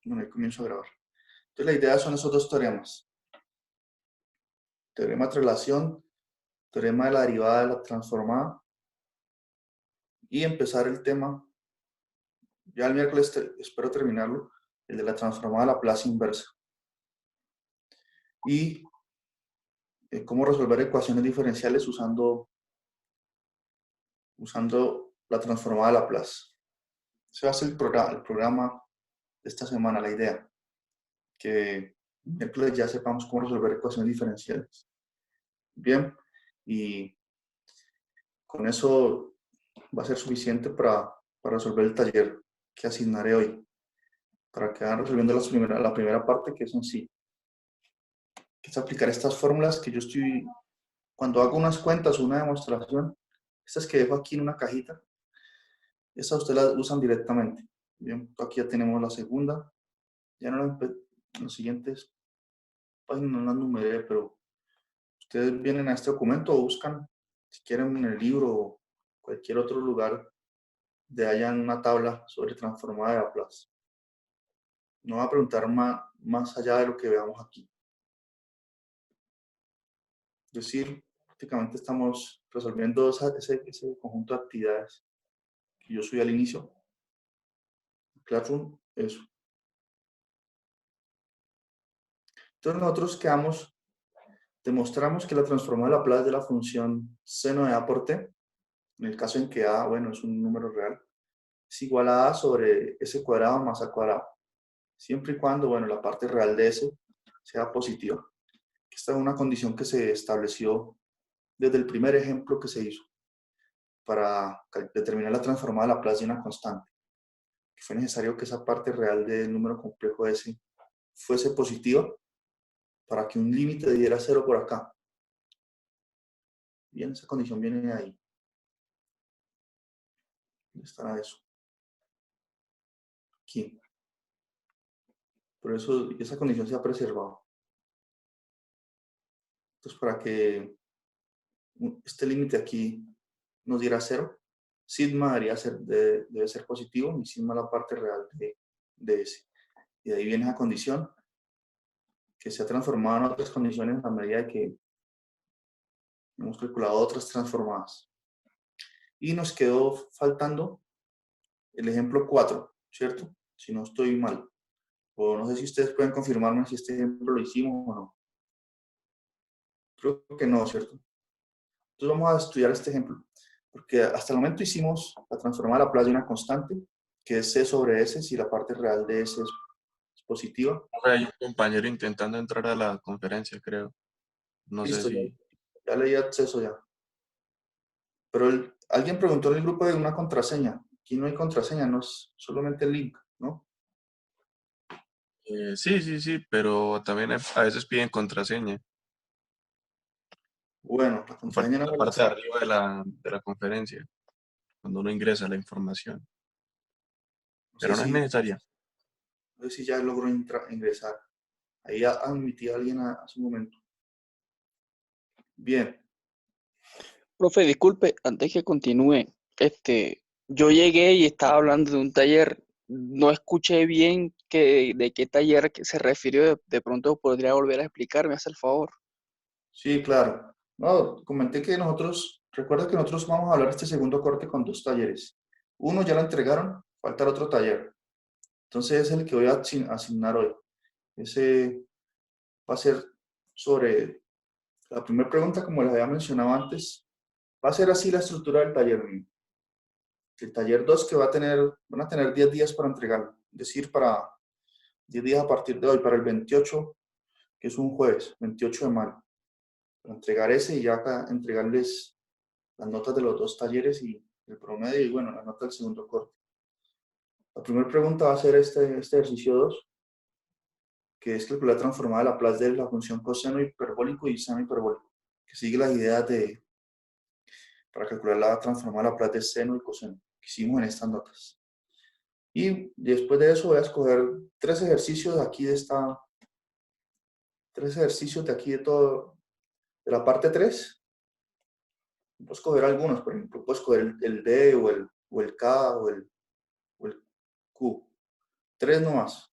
Bueno, ahí comienzo a grabar. Entonces la idea son esos dos teoremas. Teorema de traslación, teorema de la derivada de la transformada y empezar el tema, ya el miércoles espero terminarlo, el de la transformada a Laplace inversa. Y cómo resolver ecuaciones diferenciales usando la transformada de Laplace. Ese va a ser el programa de esta semana, la idea. Que el miércoles ya sepamos cómo resolver ecuaciones diferenciales. Bien, y con eso va a ser suficiente para resolver el taller que asignaré hoy, para que vayan resolviendo la primera parte, que es sencilla, que es aplicar estas fórmulas que yo estoy, cuando hago unas cuentas o una demostración, estas que dejo aquí en una cajita, estas ustedes las usan directamente. Bien, aquí ya tenemos la segunda, ya no en los siguientes páginas no las numeré, pero ustedes vienen a este documento o buscan, si quieren, en el libro o cualquier otro lugar de hayan una tabla sobre transformada de Laplace. No va a preguntar más allá de lo que veamos aquí. Es decir, prácticamente estamos resolviendo ese conjunto de actividades que yo subí al inicio. Classroom, eso. Entonces nosotros demostramos que la transformada de Laplace de la función seno de A por T, en el caso en que A, bueno, es un número real, es igual a A sobre S cuadrado más A cuadrado. Siempre y cuando, bueno, la parte real de S sea positiva. Esta es una condición que se estableció desde el primer ejemplo que se hizo para determinar la transformada de Laplace de una constante. Fue necesario que esa parte real del número complejo S fuese positiva para que un límite diera 0 por acá. Bien, esa condición viene de ahí. ¿Dónde estará eso? Aquí. Por eso esa condición se ha preservado. Entonces, para que este límite aquí nos diera 0, sigma debe ser positivo y sigma la parte real de S. Y de ahí viene esa condición que se ha transformado en otras condiciones a medida de que hemos calculado otras transformadas. Y nos quedó faltando el ejemplo 4, ¿cierto? Si no estoy mal. O no sé si ustedes pueden confirmarme si este ejemplo lo hicimos o no. Creo que no, ¿cierto? Entonces vamos a estudiar este ejemplo. Porque hasta el momento hicimos la transformada de Laplace de una constante, que es C sobre S, si la parte real de S es positiva. Hay un compañero intentando entrar a la conferencia, creo. No sé Listo, si... ya le di acceso ya. Pero alguien preguntó en el grupo de una contraseña. Aquí no hay contraseña, no es solamente el link, ¿no? sí, sí, sí, pero también a veces piden contraseña. Bueno, la contraseña no La me la parte de sé. arriba de la conferencia, cuando uno ingresa la información. No sé Pero no es si, necesaria. no sé si ya logró ingresar. Ahí admití a alguien hace un momento. Bien. Profe, disculpe, antes que continúe, yo llegué y estaba hablando de un taller, no escuché bien de qué taller se refirió, de pronto podría volver a explicarme, hace el favor. Sí, claro. No, comenté que recuerda que nosotros vamos a hablar este segundo corte con dos talleres. Uno ya lo entregaron, falta el otro taller. Entonces es el que voy a asignar hoy. Ese va a ser sobre la primera pregunta, como les había mencionado antes, va a ser así la estructura del taller mío. El taller 2 que van a tener 10 días para entregarlo, es decir, para 10 días a partir de hoy, para el 28, que es un jueves, 28 de mayo, para entregar ese y ya acá entregarles las notas de los dos talleres y el promedio y bueno, la nota del segundo corte. La primera pregunta va a ser este ejercicio 2, que es calcular transformada de Laplace de la función coseno hiperbólico y seno hiperbólico, que sigue las ideas para calcular la transformada de Laplace de seno y coseno que hicimos en estas notas. Y después de eso voy a escoger tres ejercicios de aquí tres ejercicios de aquí de la parte 3. Puedo escoger algunos, por ejemplo, puedo escoger el D o el K o el Q. Tres nomás.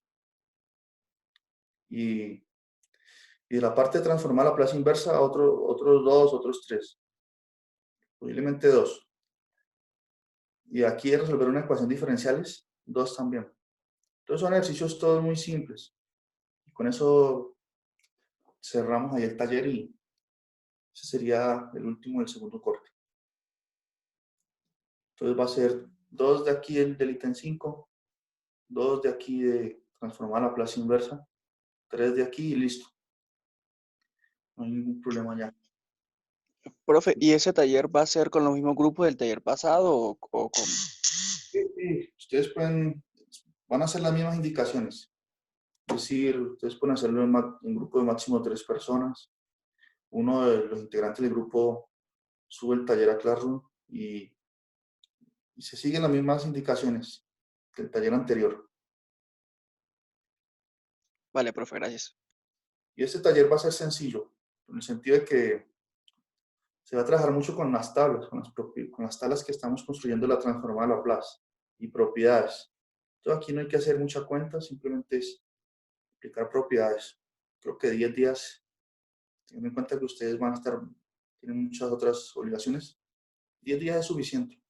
Y, y de la parte de transformar la plaza inversa, otros 2, otros 3, posiblemente 2. Y aquí de resolver una ecuación diferenciales, 2 también. Entonces son ejercicios todos muy simples. Y con eso cerramos ahí el taller y ese sería el último del segundo corte. Entonces va a ser 2 de aquí del ítem 5, 2 de aquí de transformar la plaza inversa, 3 de aquí y listo. No hay ningún problema ya. Profe, ¿y ese taller va a ser con los mismos grupos del taller pasado o con...? Sí, ustedes van a hacer las mismas indicaciones. Es decir, ustedes pueden hacerlo en un grupo de máximo 3 personas. Uno de los integrantes del grupo sube el taller a Classroom y se siguen las mismas indicaciones que el taller anterior. Vale, profe, gracias. Y este taller va a ser sencillo, en el sentido de que se va a trabajar mucho con las tablas, con las tablas que estamos construyendo la transformada Laplace y propiedades. Entonces aquí no hay que hacer mucha cuenta, simplemente es aplicar propiedades. Creo que 10 días, teniendo en cuenta que ustedes van a estar, tienen muchas otras obligaciones, 10 días es suficiente.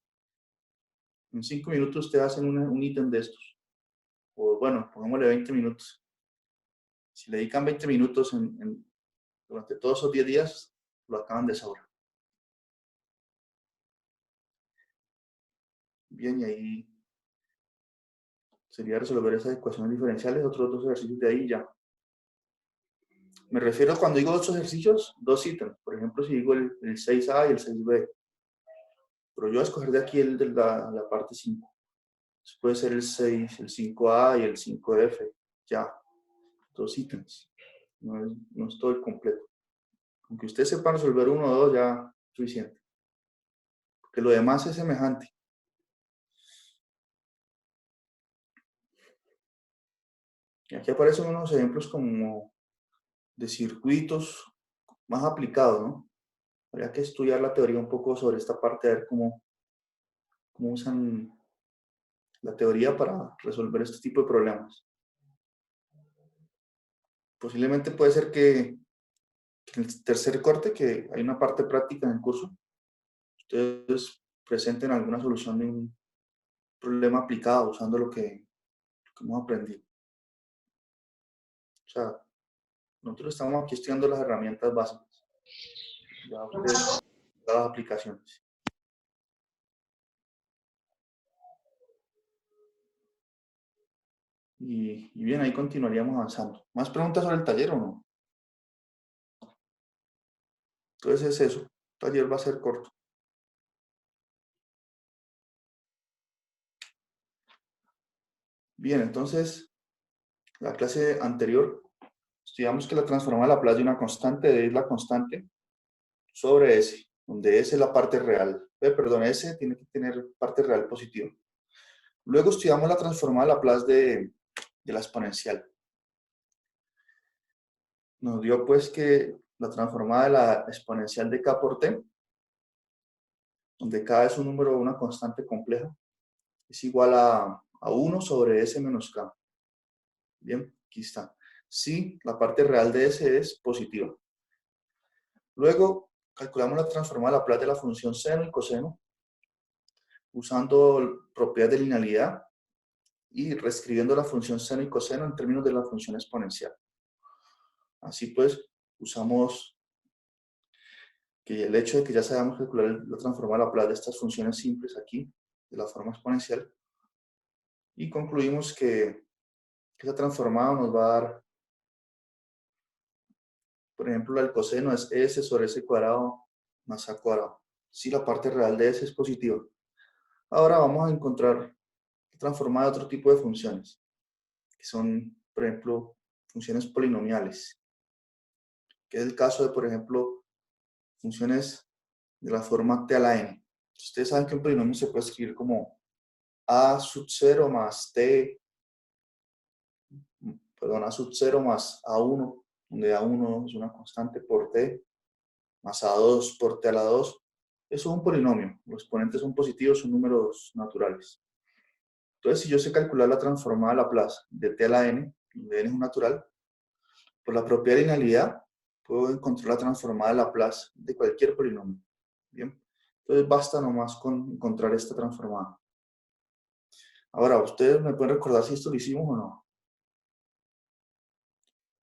En 5 minutos ustedes hacen un ítem de estos. O bueno, pongámosle 20 minutos. Si le dedican 20 minutos durante todos esos 10 días, lo acaban de sobra. Bien, y ahí sería resolver esas ecuaciones diferenciales, otros 2 ejercicios de ahí ya. Me refiero cuando digo 2 ejercicios, 2 ítems. Por ejemplo, si digo el 6A y el 6B. Pero yo voy a escoger de aquí el de la parte 5. Entonces puede ser el 6, el 5A y el 5F. Ya, 2 ítems. No es todo el completo. Aunque ustedes sepan resolver 1 o 2, ya es suficiente. Porque lo demás es semejante. Y aquí aparecen unos ejemplos como de circuitos más aplicados, ¿no? Habría que estudiar la teoría un poco sobre esta parte, a ver cómo usan la teoría para resolver este tipo de problemas. Posiblemente puede ser que en el tercer corte, que hay una parte práctica en el curso, ustedes presenten alguna solución de un problema aplicado usando lo que hemos aprendido. O sea, nosotros estamos aquí estudiando las herramientas básicas. Ya ustedes, las aplicaciones. Y bien, ahí continuaríamos avanzando. ¿Más preguntas sobre el taller o no? Entonces es eso. El taller va a ser corto. Bien, entonces, la clase anterior, estudiamos que la transformada de Laplace de una constante es la constante sobre S, donde S es la parte real. Perdón, S tiene que tener parte real positiva. Luego estudiamos la transformada de Laplace de la exponencial. Nos dio pues que la transformada de la exponencial de K por T, donde K es un número, una constante compleja, es igual a 1 sobre S menos K. Bien, aquí está. Si la parte real de S es positiva. Luego calculamos la transformada de Laplace de la función seno y coseno, usando propiedades de linealidad y reescribiendo la función seno y coseno en términos de la función exponencial. Así pues, usamos que el hecho de que ya sabemos calcular la transformada de Laplace de estas funciones simples aquí, de la forma exponencial, y concluimos que esa transformada nos va a dar, por ejemplo, el coseno es S sobre S cuadrado más A cuadrado. Si la parte real de S es positiva. Ahora vamos a encontrar transformada de otro tipo de funciones, que son, por ejemplo, funciones polinomiales, que es el caso de, por ejemplo, funciones de la forma t a la n. Ustedes saben que un polinomio se puede escribir como a sub 0 más t, perdón, a sub 0 más a1, donde a1 es una constante por t, más a2 por t a la 2. Eso es un polinomio. Los exponentes son positivos, son números naturales. Entonces, si yo sé calcular la transformada de Laplace de t a la n, donde n es un natural, Por la propiedad de linealidad, puedo encontrar la transformada de Laplace de cualquier polinomio. Bien, entonces basta nomás con encontrar esta transformada. Ahora, ¿ustedes me pueden recordar si esto lo hicimos o no?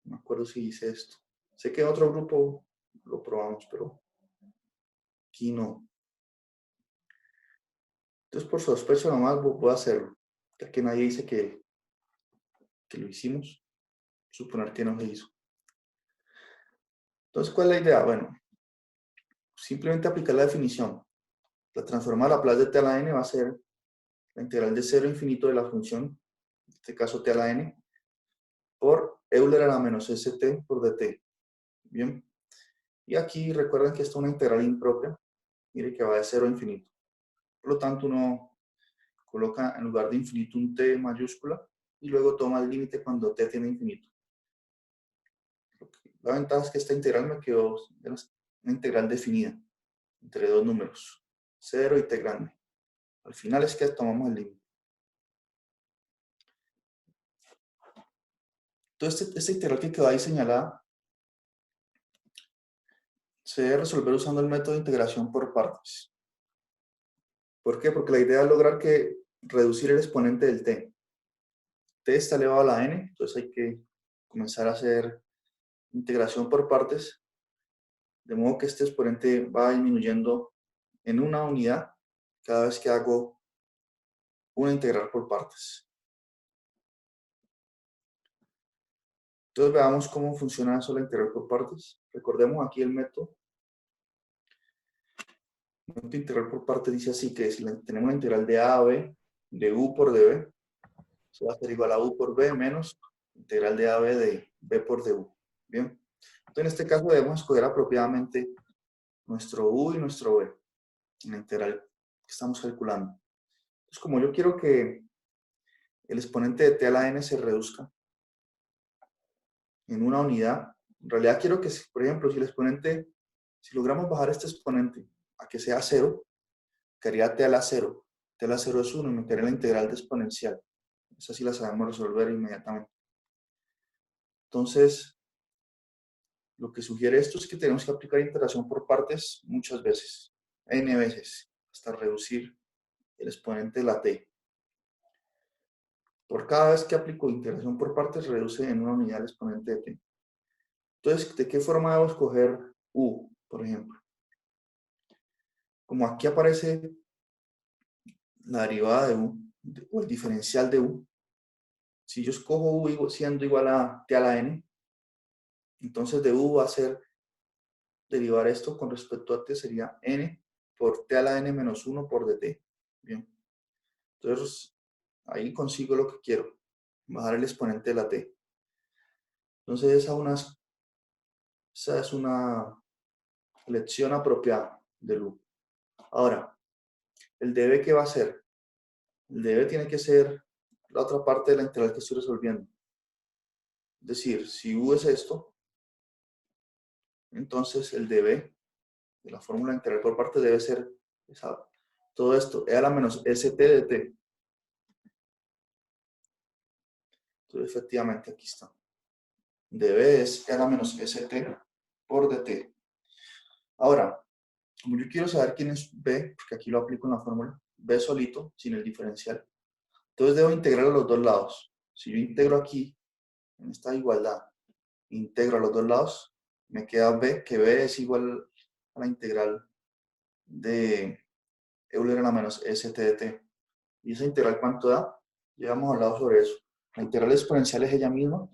No me acuerdo si hice esto. Sé que en otro grupo lo probamos, pero aquí no. Entonces, por sospecha nomás voy a hacerlo. Ya que nadie dice que lo hicimos, suponer que no se hizo. Entonces, ¿cuál es la idea? Bueno, simplemente aplicar la definición. La transformada de Laplace de t a la n va a ser la integral de 0 a infinito de la función, en este caso t a la n, por Euler a la menos st por dt. Bien. Y aquí recuerden que esta es una integral impropia. Mire que va de 0 a infinito. Por lo tanto, uno coloca en lugar de infinito un t mayúscula y luego toma el límite cuando t tiene infinito. La ventaja es que esta integral me quedó una integral definida entre dos números, 0 y t grande. Al final es que tomamos el límite. Entonces, esta integral que quedó ahí señalada se debe resolver usando el método de integración por partes. ¿Por qué? Porque la idea es lograr reducir el exponente del t. T está elevado a la n, entonces hay que comenzar a hacer integración por partes, de modo que este exponente va disminuyendo en una unidad cada vez que hago una integral por partes. Entonces veamos cómo funciona eso la integral por partes. Recordemos aquí el método. El método integral por partes dice así que si tenemos la integral de a a b de u por db, se va a ser igual a u por b menos integral de a b de b por du. Bien. Entonces en este caso debemos escoger apropiadamente nuestro u y nuestro b en la integral que estamos calculando. Entonces como yo quiero que el exponente de t a la n se reduzca en una unidad, en realidad quiero que, por ejemplo, si logramos bajar este exponente a que sea 0, quedaría t a la 0. T a la 0 es 1 y me quedaría la integral de exponencial. Esa sí la sabemos resolver inmediatamente. Entonces, lo que sugiere esto es que tenemos que aplicar integración por partes muchas veces, n veces, hasta reducir el exponente de la t. Por cada vez que aplico integración por partes, reduce en una unidad el exponente de t. Entonces, ¿de qué forma debo escoger u, por ejemplo? Como aquí aparece la derivada de u, o el diferencial de u, si yo escojo u siendo igual a t a la n, entonces de u va a ser derivar esto con respecto a t sería n por t a la n menos 1 por dt. Bien. Entonces, ahí consigo lo que quiero, bajar el exponente de la t. Entonces, esa es una elección apropiada del u. Ahora, el db, ¿qué va a ser? El db tiene que ser la otra parte de la integral que estoy resolviendo. Es decir, si u es esto, entonces el db de la fórmula integral por parte debe ser todo esto, e a la menos st de t. Entonces, efectivamente, aquí está. db es e a la menos st por dt. Ahora, como yo quiero saber quién es b, porque aquí lo aplico en la fórmula, b solito, sin el diferencial, entonces debo integrar a los dos lados. Si yo integro aquí, en esta igualdad, integro a los dos lados, me queda b, que b es igual a la integral de Euler a la menos st de t. ¿Y esa integral cuánto da? Ya hemos hablado sobre eso. La integral exponencial es ella misma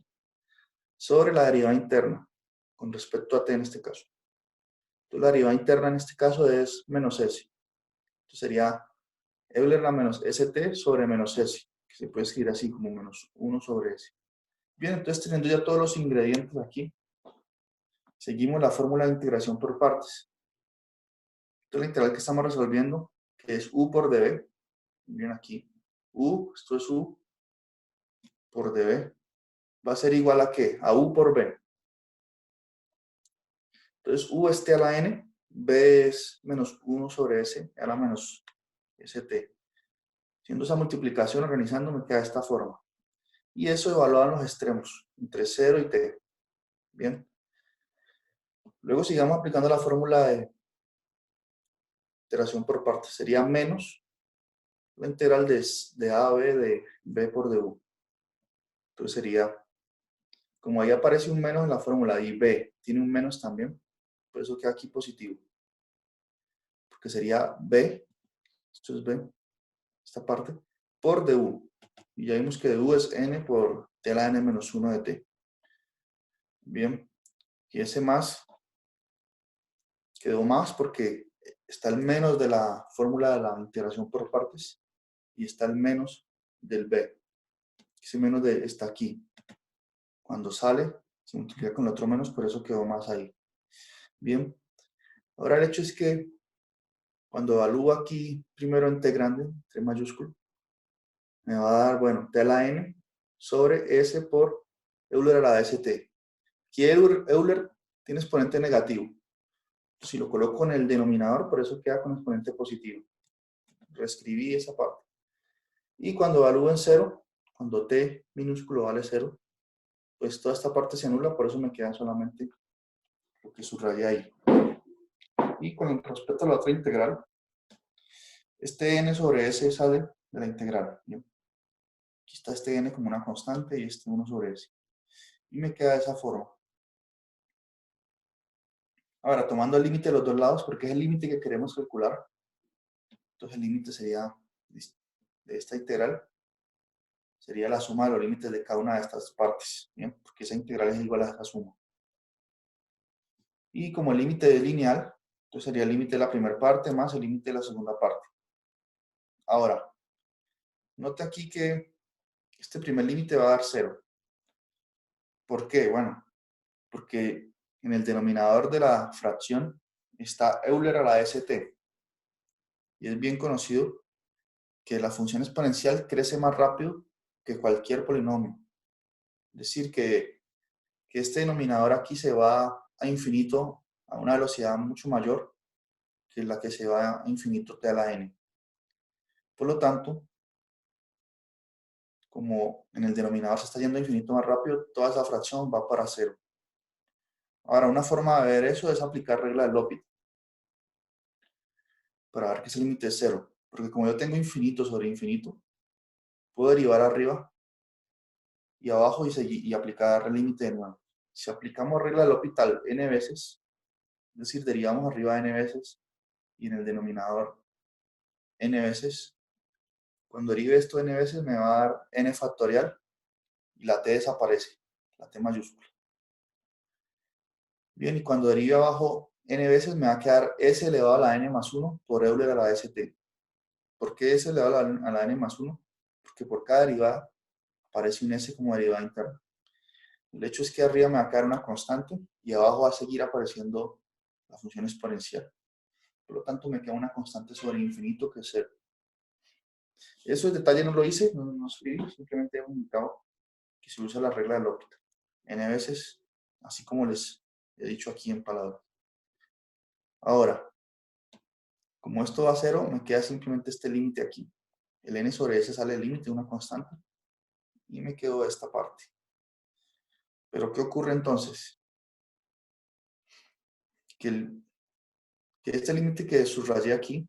sobre la derivada interna, con respecto a t en este caso. Entonces la derivada interna en este caso es menos s. Entonces sería Euler a la menos st sobre menos s, que se puede escribir así como menos 1 sobre s. Bien, entonces teniendo ya todos los ingredientes aquí, seguimos la fórmula de integración por partes. Entonces la integral que estamos resolviendo, que es u por db, bien aquí, esto es u por db, va a ser igual a ¿qué? A u por b. Entonces u es t a la n, b es menos 1 sobre s, a la menos st. Haciendo esa multiplicación, organizando, me queda de esta forma. Y eso evaluado en los extremos, entre 0 y t. Bien. Luego sigamos aplicando la fórmula de iteración por partes. Sería menos la integral de a a b de b por du. Entonces sería, como ahí aparece un menos en la fórmula y b tiene un menos también, por eso queda aquí positivo. Porque sería b, esto es b, esta parte, por du. Y ya vimos que du es n por t a la n menos 1 de t. Bien. Y ese más quedó más porque está el menos de la fórmula de la integración por partes y está el menos del b. Ese menos está aquí. Cuando sale, se multiplica con el otro menos, por eso quedó más ahí. Bien. Ahora el hecho es que cuando evalúo aquí primero en t grande, t mayúsculo, me va a dar, bueno, t a la n sobre s por Euler a la st. Aquí Euler tiene exponente negativo. Si lo coloco en el denominador, por eso queda con exponente positivo. Reescribí esa parte. Y cuando evalúo en 0, cuando t minúsculo vale 0, pues toda esta parte se anula, por eso me queda solamente lo que subrayé ahí. Y con respecto a la otra integral, este n sobre s sale de la integral. ¿Bien? Aquí está este n como una constante y este 1 sobre s. Y me queda de esa forma. Ahora, tomando el límite de los dos lados, porque es el límite que queremos calcular. Entonces el límite sería de esta integral, sería la suma de los límites de cada una de estas partes. ¿Bien? Porque esa integral es igual a esa suma. Y como el límite es lineal, entonces sería el límite de la primera parte más el límite de la segunda parte. Ahora, note aquí que este primer límite va a dar 0. ¿Por qué? Bueno, porque en el denominador de la fracción está Euler a la st. Y es bien conocido que la función exponencial crece más rápido que cualquier polinomio. Es decir, que este denominador aquí se va a infinito a una velocidad mucho mayor que la que se va a infinito t a la n. Por lo tanto, como en el denominador se está yendo a infinito más rápido, toda esa fracción va para 0. Ahora, una forma de ver eso es aplicar regla de L'Hopital para ver que ese límite es 0. Porque como yo tengo infinito sobre infinito, puedo derivar arriba y abajo y aplicar el límite de nuevo. Si aplicamos regla de L'Hopital n veces, es decir, derivamos arriba n veces y en el denominador n veces, cuando derive esto n veces me va a dar n factorial y la t desaparece, la t mayúscula. Bien, y cuando derive abajo n veces me va a quedar s elevado a la n más 1 por Euler a la st. ¿Por qué s elevado a la n más 1? Porque por cada derivada aparece un s como derivada interna. El hecho es que arriba me va a quedar una constante y abajo va a seguir apareciendo la función exponencial. Por lo tanto, me queda una constante sobre infinito que es 0. Eso el detalle no lo hice, no escribí, simplemente he indicado que se usa la regla de L'Hopital. N veces, así como les he dicho aquí en palabras. Ahora, como esto va a 0, me queda simplemente este límite aquí. El n sobre s sale del límite de una constante y me quedo esta parte. Pero ¿qué ocurre entonces? Que este límite que subrayé aquí,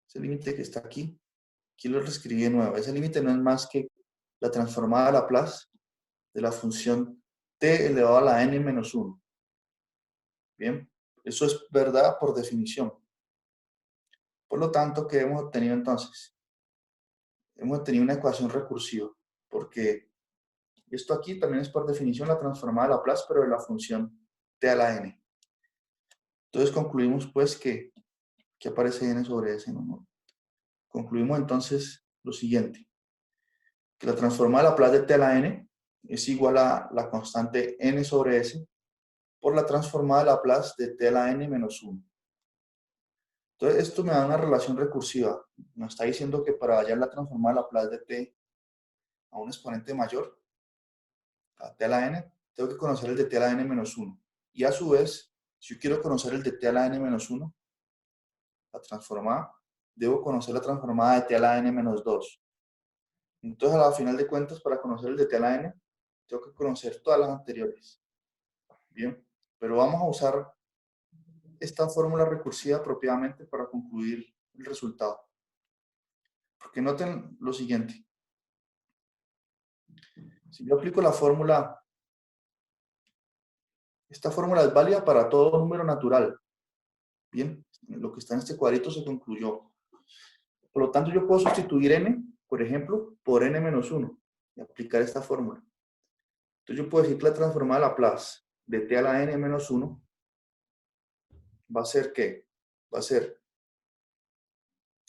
ese límite que está aquí lo reescribí de nuevo. Ese límite no es más que la transformada de Laplace de la función t elevado a la n menos 1. Bien, eso es verdad por definición. Por lo tanto, ¿qué hemos obtenido entonces? Hemos obtenido una ecuación recursiva, porque esto aquí también es por definición la transformada de Laplace, pero de la función t a la n. Entonces concluimos pues que aparece n sobre s, ¿no? Concluimos entonces lo siguiente, que la transformada de Laplace de t a la n es igual a la constante n sobre s por la transformada de Laplace de t a la n menos 1. Entonces esto me da una relación recursiva. Nos está diciendo que para hallar la transformada de Laplace de t a un exponente mayor, a t a la n, tengo que conocer el de t a la n menos 1. Y a su vez, si yo quiero conocer el de t a la n menos 1, la transformada, debo conocer la transformada de t a la n menos 2. Entonces, a la final de cuentas, para conocer el de t a la n, tengo que conocer todas las anteriores. Bien, pero vamos a usar esta fórmula recursiva apropiadamente para concluir el resultado. Porque noten lo siguiente. Si yo aplico la fórmula, esta fórmula es válida para todo número natural. Bien, lo que está en este cuadrito se concluyó. Por lo tanto, yo puedo sustituir n, por ejemplo, por n-1 y aplicar esta fórmula. Entonces, yo puedo decir que la transformada de Laplace de t a la n-1 va a ser ¿qué? Va a ser,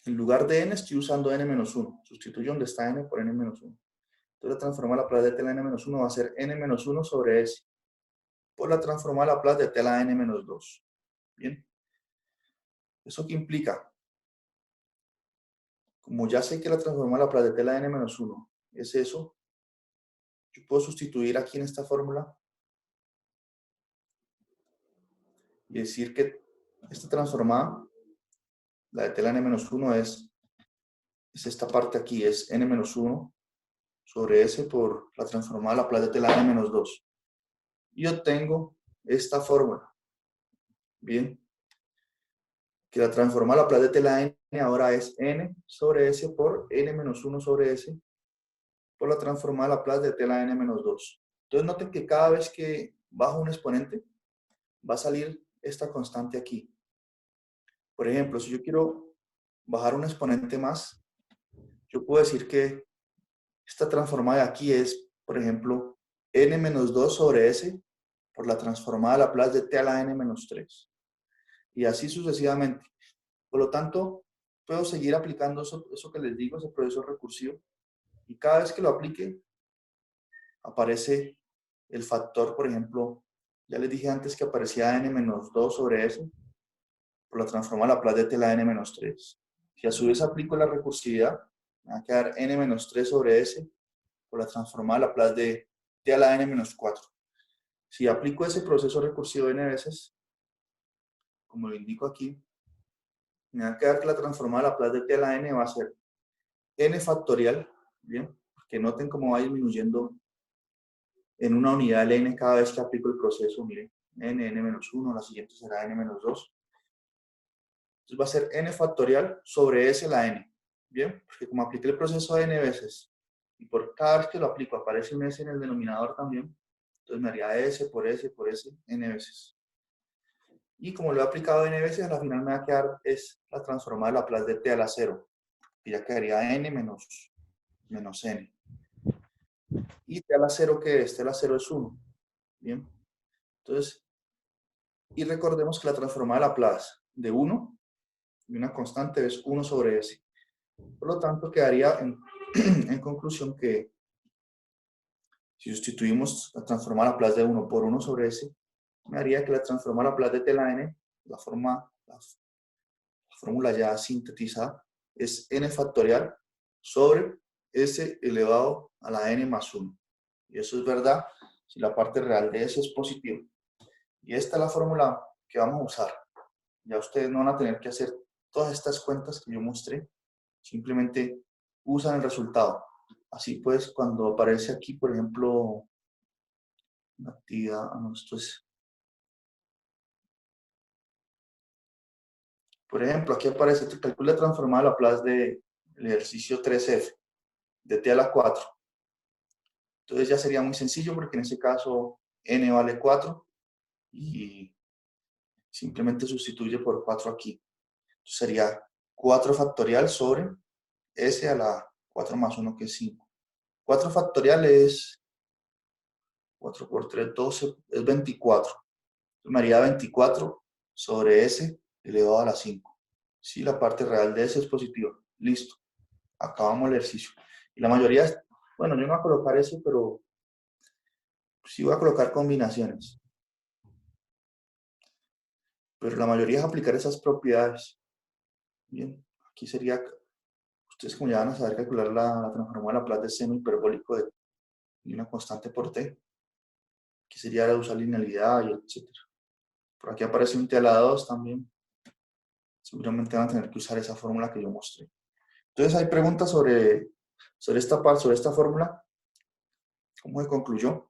en lugar de n, estoy usando n-1. Sustituyo donde está n por n-1. Entonces, la transformada de Laplace de t a la n-1 va a ser n-1 sobre s por la transformada de Laplace de t a la n-2. Bien. ¿Eso qué implica? Como ya sé que la transformada de Laplace de t a la n-1 es eso, yo puedo sustituir aquí en esta fórmula y decir que esta transformada, la de t a la n-1 es esta parte aquí, es n-1 sobre s por la transformada de Laplace de t a la n-2. Y obtengo esta fórmula. Bien. Que la transformada de Laplace de t a la n ahora es n sobre s por n-1 sobre s por la transformada de Laplace de t a la n-2. Entonces noten que cada vez que bajo un exponente va a salir esta constante aquí. Por ejemplo, si yo quiero bajar un exponente más, yo puedo decir que esta transformada de aquí es, por ejemplo, n-2 sobre s por la transformada de Laplace de t a la n-3. Y así sucesivamente. Por lo tanto, puedo seguir aplicando eso que les digo, ese proceso recursivo. Y cada vez que lo aplique, aparece el factor, por ejemplo, ya les dije antes que aparecía n-2 sobre s por la transformada de Laplace de t a la n-3. Si a su vez aplico la recursividad, me va a quedar n-3 sobre s por la transformada de Laplace de t a la n-4. Si aplico ese proceso recursivo n veces, como lo indico aquí, me va a quedar que la transformada de Laplace de t a la n va a ser n factorial, ¿bien? Que noten cómo va disminuyendo en una unidad el n cada vez que aplico el proceso, miren, n-1, la siguiente será n-2. Entonces va a ser n factorial sobre s la n, ¿bien? Porque como apliqué el proceso n veces, y por cada vez que lo aplico aparece un s en el denominador también, entonces me haría s por s por s n veces. Y como lo he aplicado n veces, al final me va a quedar es la transformada de Laplace de t a la 0, que ya quedaría n menos n. Y t a la 0, ¿qué es? T a la 0 es 1. Bien. Entonces, y recordemos que la transformada de Laplace de 1 y una constante es 1 sobre s. Por lo tanto, quedaría en conclusión que si sustituimos la transformada de Laplace de 1 por 1 sobre s, me haría que la transformada de Laplace de t a la n, la fórmula ya sintetizada, es n factorial sobre s elevado a la n más 1. Y eso es verdad si la parte real de s es positiva. Y esta es la fórmula que vamos a usar. Ya ustedes no van a tener que hacer todas estas cuentas que yo mostré. Simplemente usan el resultado. Así pues, cuando aparece aquí, por ejemplo, una actividad, esto es, por ejemplo, aquí aparece, calcula transformada Laplace del ejercicio 3F, de t a la 4. Entonces ya sería muy sencillo porque en ese caso n vale 4 y simplemente sustituye por 4 aquí. Entonces sería 4 factorial sobre s a la 4 más 1, que es 5. 4 factorial es 4 por 3, 12, es 24. Entonces me haría 24 sobre s elevado a la 5. Si la parte real de s es positiva. Listo. Acabamos el ejercicio. Y la mayoría, bueno, yo no voy a colocar eso, pero sí voy a colocar combinaciones. Pero la mayoría es aplicar esas propiedades. Bien, aquí sería, ustedes como ya van a saber calcular la transformada de Laplace de seno hiperbólico de una constante por t. Aquí sería la usar linealidad y etcétera. Por aquí aparece un t a la 2 también. Seguramente van a tener que usar esa fórmula que yo mostré. Entonces hay preguntas sobre esta fórmula. ¿Cómo se concluyó?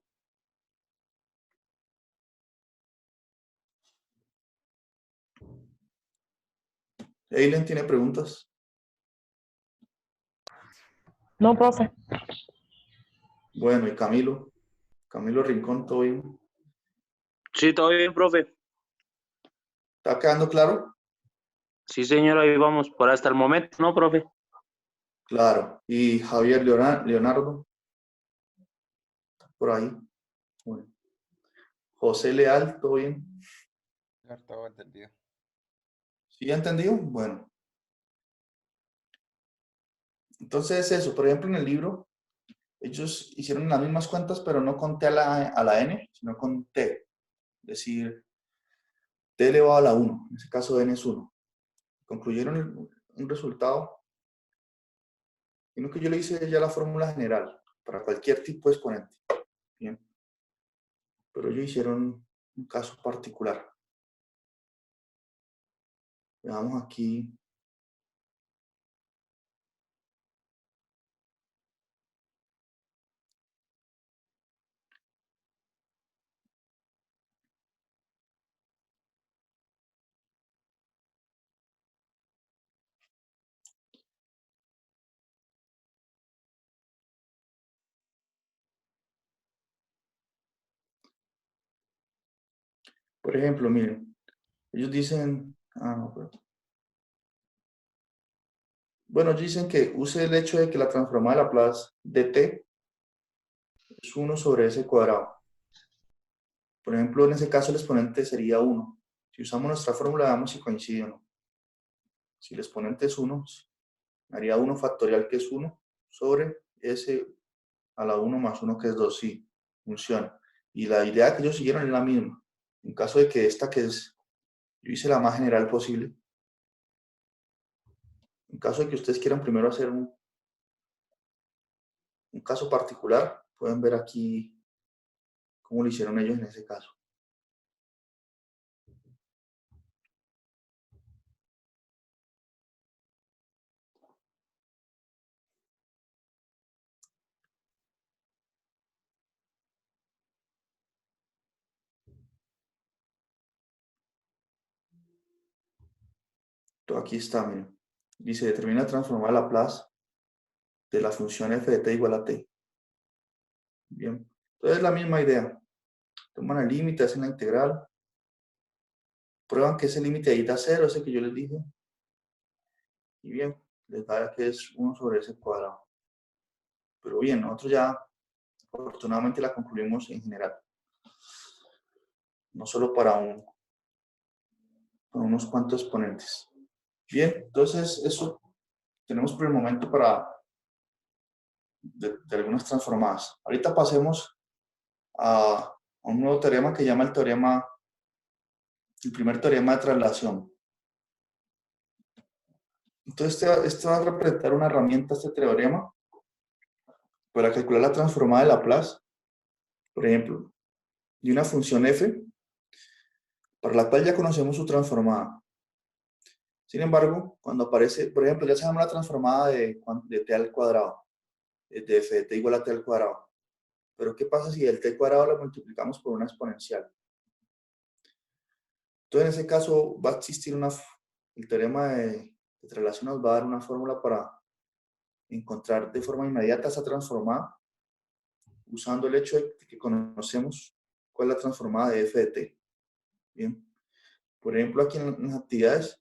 Eileen tiene preguntas. No, profe. Bueno, y Camilo. Camilo Rincón, ¿todo bien? Sí, todo bien, profe. ¿Está quedando claro? Sí, señor, ahí vamos por hasta el momento, ¿no, profe? Claro. Y Javier Leonardo, por ahí. Bueno. José Leal, ¿todo bien? Ya estaba entendido. ¿Sí ya entendido? Bueno. Entonces eso, por ejemplo, en el libro, ellos hicieron las mismas cuentas, pero no con t a la n, sino con t. Es decir, t elevado a la 1. En ese caso, n es 1. Concluyeron un resultado. Sino que yo le hice ya la fórmula general para cualquier tipo de exponente. Bien. Pero ellos hicieron un caso particular. Veamos aquí. Por ejemplo, miren, ellos dicen, bueno, ellos dicen que use el hecho de que la transformada de Laplace de t es 1 sobre s cuadrado. Por ejemplo, en ese caso el exponente sería 1. Si usamos nuestra fórmula, veamos si coincide o no. Si el exponente es 1, haría 1 factorial, que es 1, sobre s a la 1 más 1, que es 2. Sí, funciona. Y la idea que ellos siguieron es la misma. En caso de que esta, que es, yo hice la más general posible. En caso de que ustedes quieran primero hacer un caso particular, pueden ver aquí cómo lo hicieron ellos en ese caso. Entonces, aquí está, miren. Dice, determina transformar la Laplace de la función f de t igual a t. Bien. Entonces es la misma idea. Toman el límite, hacen la integral. Prueban que ese límite ahí da 0, ese que yo les dije. Y bien, les da que es 1 sobre s cuadrado. Pero bien, nosotros ya afortunadamente la concluimos en general. No solo para unos cuantos exponentes. Bien, entonces eso tenemos por el momento para de algunas transformadas. Ahorita pasemos a un nuevo teorema que llama el primer teorema de traslación. Entonces este va a representar una herramienta, este teorema, para calcular la transformada de Laplace, por ejemplo, de una función f, para la cual ya conocemos su transformada. Sin embargo, cuando aparece, por ejemplo, ya sabemos la transformada de t al cuadrado, de f de t igual a t al cuadrado. Pero ¿qué pasa si el t cuadrado lo multiplicamos por una exponencial? Entonces, en ese caso, va a existir el teorema de traslación nos va a dar una fórmula para encontrar de forma inmediata esa transformada, usando el hecho de que conocemos cuál es la transformada de f de t. Bien. Por ejemplo, aquí en las actividades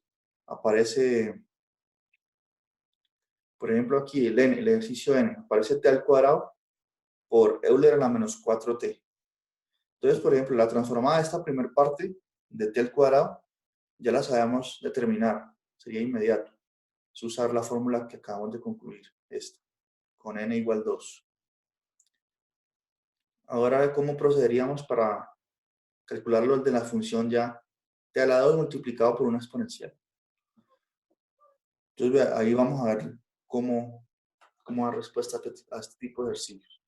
aparece, por ejemplo, aquí el ejercicio n, aparece t al cuadrado por Euler a la menos 4t. Entonces, por ejemplo, la transformada de esta primera parte de t al cuadrado ya la sabemos determinar, sería inmediato. Es usar la fórmula que acabamos de concluir, esta, con n igual 2. Ahora, ¿cómo procederíamos para calcular lo de la función ya t a la 2 multiplicado por una exponencial? Entonces, ahí vamos a ver cómo dar respuesta a este tipo de ejercicios.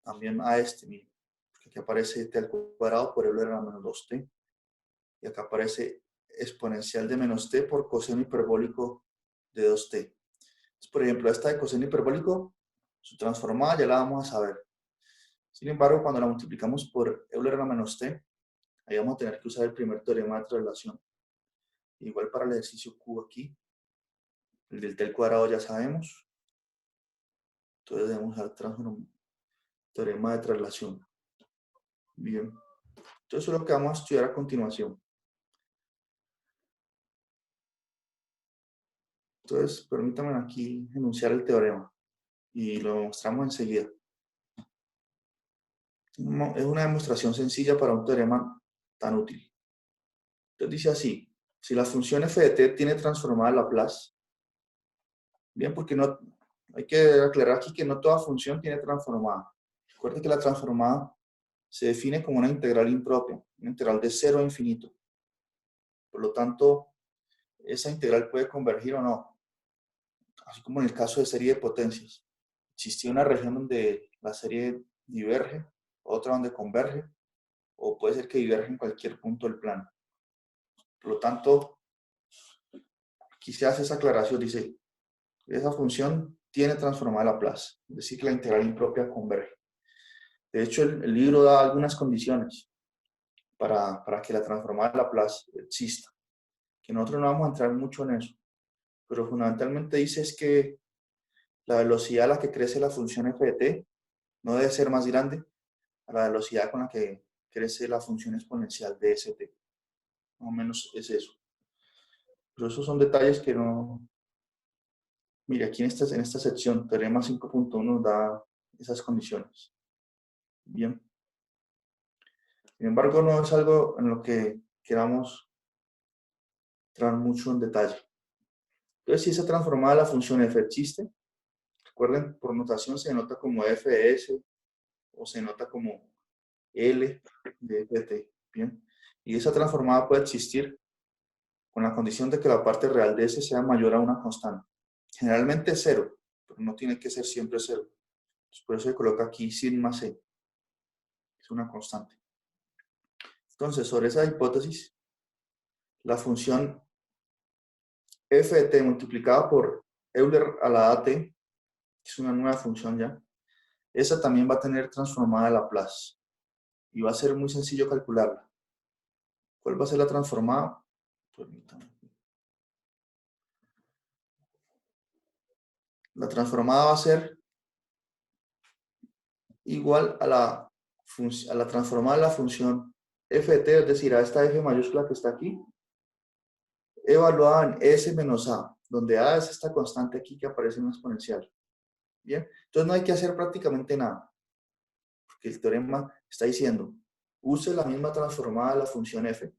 También a este, miren, porque aquí aparece t al cuadrado por Euler a la menos 2t, y acá aparece exponencial de menos t por coseno hiperbólico de 2t. Entonces, por ejemplo, esta de coseno hiperbólico, su transformada ya la vamos a saber. Sin embargo, cuando la multiplicamos por Euler a la menos t, ahí vamos a tener que usar el primer teorema de traslación. Igual para el ejercicio Q aquí. El del T al cuadrado ya sabemos. Entonces debemos usar teorema de traslación. Bien. Entonces eso es lo que vamos a estudiar a continuación. Entonces, permítanme aquí enunciar el teorema y lo mostramos enseguida. Es una demostración sencilla para un teorema tan útil. Entonces dice así, si la función f de t tiene transformada Laplace, bien, porque no, hay que aclarar aquí que no toda función tiene transformada. Recuerden que la transformada se define como una integral impropia, una integral de 0 a infinito. Por lo tanto, esa integral puede convergir o no, así como en el caso de serie de potencias. Existía una región donde la serie diverge, otra donde converge, o puede ser que diverge en cualquier punto del plano. Por lo tanto, aquí se hace esa aclaración, dice, esa función tiene transformada Laplace, es decir, que la integral impropia converge. De hecho, el libro da algunas condiciones para que la transformada Laplace exista, que nosotros no vamos a entrar mucho en eso, pero fundamentalmente dice es que la velocidad a la que crece la función f de t no debe ser más grande a la velocidad con la que crece la función exponencial de st. Más o menos es eso. Pero esos son detalles que no... Mire, aquí en esta sección, teorema 5.1 nos da esas condiciones. Bien. Sin embargo, no es algo en lo que queramos entrar mucho en detalle. Entonces, si esa transformada la función f existe, recuerden, por notación se denota como f de s o se denota como L de f de t. Bien. Y esa transformada puede existir con la condición de que la parte real de S sea mayor a una constante. Generalmente es 0, pero no tiene que ser siempre 0. Entonces, por eso se coloca aquí sigma c, es una constante. Entonces, sobre esa hipótesis, la función f de t multiplicada por Euler a la at, que es una nueva función ya, esa también va a tener transformada Laplace. Y va a ser muy sencillo calcularla. ¿Cuál va a ser la transformada? Permítame. La transformada va a ser igual a la transformada de la función f de t, es decir, a esta f mayúscula que está aquí, evaluada en s menos a, donde a es esta constante aquí que aparece en una exponencial. Bien, entonces no hay que hacer prácticamente nada, porque el teorema está diciendo, use la misma transformada de la función f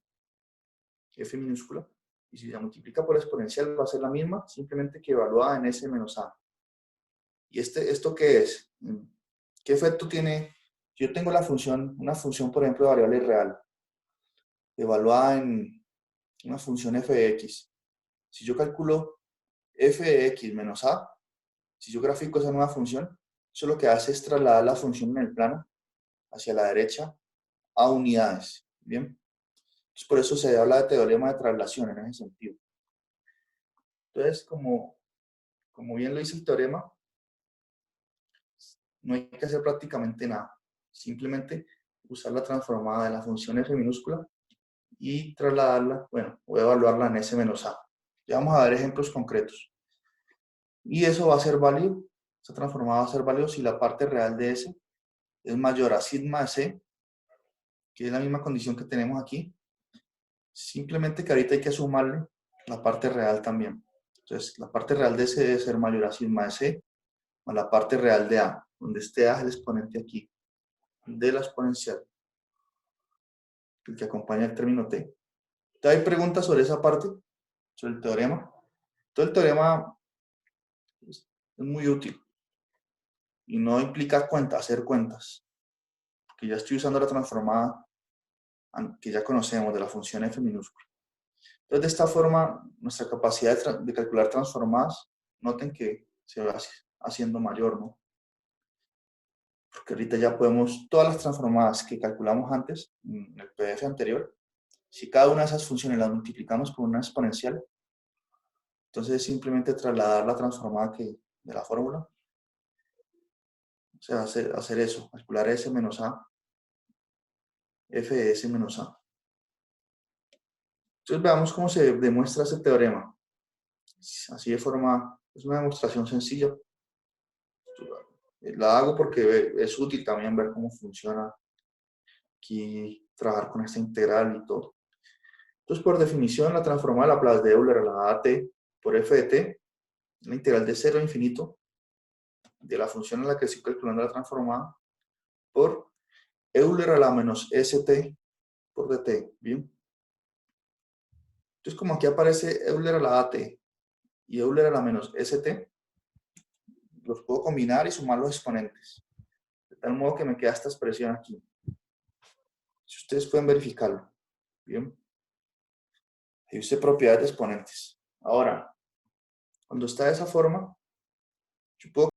minúscula, y si la multiplica por exponencial va a ser la misma, simplemente que evaluada en s menos a. ¿Y esto qué es? ¿Qué efecto tiene? Yo tengo una función, por ejemplo, de variable real, evaluada en una función f de x. Si yo calculo f de x menos a, si yo grafico esa nueva función, eso lo que hace es trasladar la función en el plano hacia la derecha a unidades. ¿Bien? Entonces, por eso se habla de teorema de traslación en ese sentido. Entonces, como bien lo dice el teorema, no hay que hacer prácticamente nada. Simplemente usar la transformada de la función f minúscula y trasladarla, bueno, voy a evaluarla en s menos a. Ya vamos a ver ejemplos concretos. Y eso va a ser válido, esa transformada va a ser válido si la parte real de S es mayor a sigma de C, que es la misma condición que tenemos aquí. Simplemente que ahorita hay que sumarle la parte real también. Entonces, la parte real de S debe ser mayor a sigma de C, más la parte real de A, donde este A es el exponente aquí, de la exponencial, el que acompaña el término T. Entonces, ¿hay preguntas sobre esa parte? Sobre el teorema. Todo el teorema es muy útil y no implica hacer cuentas, porque ya estoy usando la transformada que ya conocemos de la función f minúscula. Entonces, de esta forma, nuestra capacidad de calcular transformadas, noten que se va haciendo mayor, ¿no? Porque ahorita ya podemos, todas las transformadas que calculamos antes, en el PDF anterior, si cada una de esas funciones las multiplicamos por una exponencial, entonces es simplemente trasladar la transformada de la fórmula, o sea, hacer eso, calcular s menos a, f de s menos a. Entonces veamos cómo se demuestra ese teorema. Así de forma, es una demostración sencilla. La hago porque es útil también ver cómo funciona aquí, trabajar con esta integral y todo. Entonces, por definición, la transformada de Laplace de Euler a la AT por f de t, la integral de 0 a infinito de la función en la que estoy calculando la transformada, por Euler a la menos st por dt, ¿bien? Entonces, como aquí aparece Euler a la AT y Euler a la menos st, los puedo combinar y sumar los exponentes. De tal modo que me queda esta expresión aquí. Si ustedes pueden verificarlo, ¿bien? Ahí dice propiedades de exponentes. Ahora, cuando está de esa forma, yo puedo